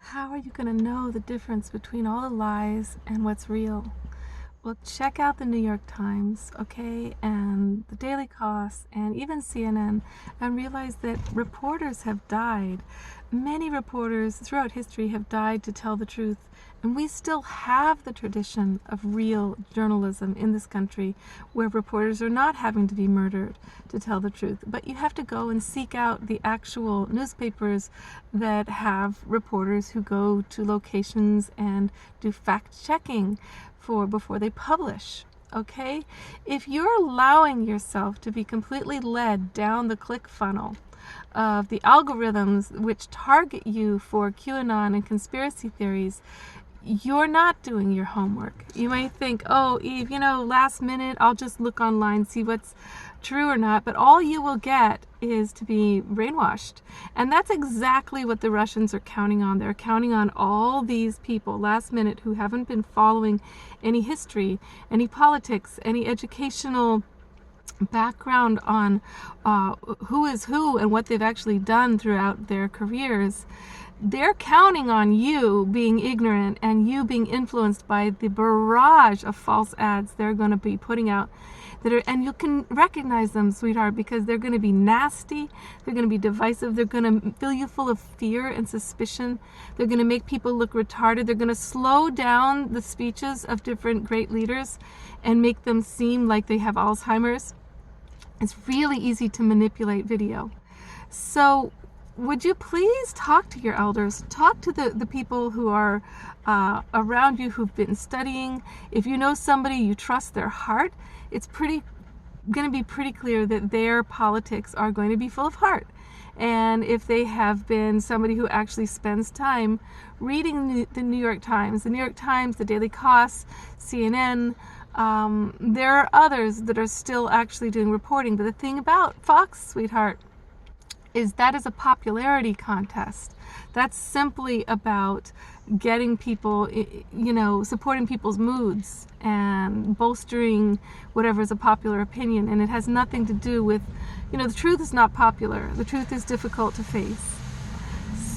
How are you going to know the difference between all the lies and what's real? Well, check out the New York Times, okay, and the Daily Kos, and even CNN, and realize that reporters have died. Many reporters throughout history have died to tell the truth, and we still have the tradition of real journalism in this country where reporters are not having to be murdered to tell the truth. But you have to go and seek out the actual newspapers that have reporters who go to locations and do fact-checking before they publish. Okay? If you're allowing yourself to be completely led down the click funnel of the algorithms which target you for QAnon and conspiracy theories, you're not doing your homework. You might think, oh, Eve, last minute, I'll just look online, see what's true or not, but all you will get is to be brainwashed. And that's exactly what the Russians are counting on. They're counting on all these people last minute who haven't been following any history, any politics, any educational background on who is who and what they've actually done throughout their careers. They're counting on you being ignorant and you being influenced by the barrage of false ads they're going to be putting out and you can recognize them, sweetheart, because they're going to be nasty, they're going to be divisive, they're going to fill you full of fear and suspicion, they're going to make people look retarded, they're going to slow down the speeches of different great leaders and make them seem like they have Alzheimer's. It's really easy to manipulate video. So would you please talk to your elders, talk to the people who are around you who've been studying. If you know somebody, you trust their heart, it's going to be pretty clear that their politics are going to be full of heart. And if they have been somebody who actually spends time reading the New York Times, the Daily Kos, CNN, there are others that are still actually doing reporting. But the thing about Fox, sweetheart, is that is a popularity contest. That's simply about getting people, supporting people's moods and bolstering whatever is a popular opinion. And it has nothing to do with, the truth is not popular. The truth is difficult to face.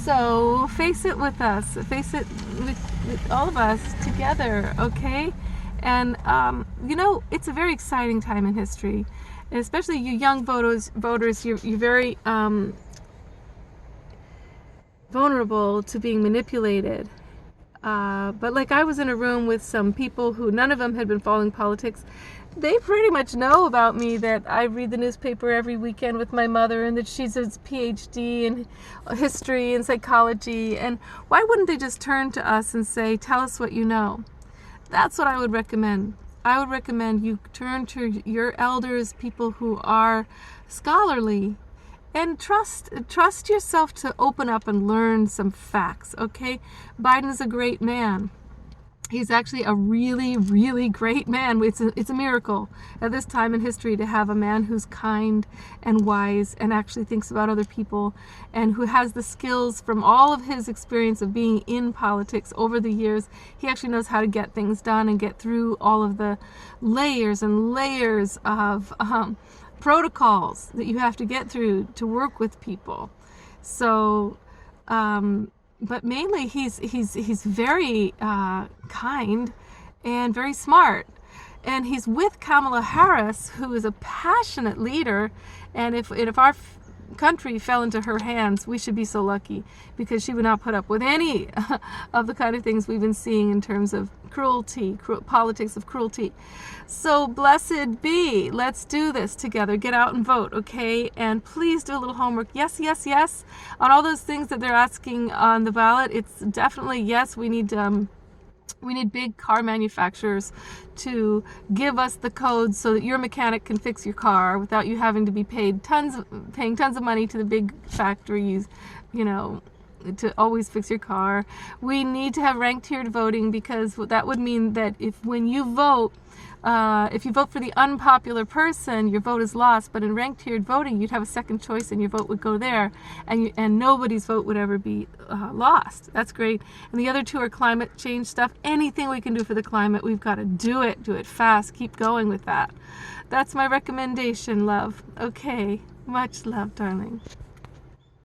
So face it with us. Face it with all of us together, okay? And, it's a very exciting time in history. Especially you young voters, you're very vulnerable to being manipulated. But like I was in a room with some people who none of them had been following politics. They pretty much know about me that I read the newspaper every weekend with my mother and that she's a PhD in history and psychology. And why wouldn't they just turn to us and say, tell us what you know? That's what I would recommend. I would recommend you turn to your elders, people who are scholarly, and trust yourself to open up and learn some facts, okay? Biden is a great man. He's actually a really, really great man. It's a miracle at this time in history to have a man who's kind and wise and actually thinks about other people and who has the skills from all of his experience of being in politics over the years. He actually knows how to get things done and get through all of the layers and layers of protocols that you have to get through to work with people. So, but mainly he's very kind and very smart, and he's with Kamala Harris, who is a passionate leader. And if our country fell into her hands, we should be so lucky, because she would not put up with any of the kind of things we've been seeing in terms of politics of cruelty. So blessed be. Let's do this together. Get out and vote, okay? And please do a little homework. Yes, yes, yes. On all those things that they're asking on the ballot, it's definitely yes. We need big car manufacturers to give us the codes so that your mechanic can fix your car without you having to be paying tons of money to the big factories, to always fix your car. We need to have ranked tiered voting, because that would mean that when you vote, if you vote for the unpopular person, your vote is lost. But in ranked tiered voting, you'd have a second choice and your vote would go there, and nobody's vote would ever be lost. That's great. And the other two are climate change stuff. Anything we can do for the climate, we've got to do it fast. Keep going with that. That's my recommendation, love. Okay, much love, darling.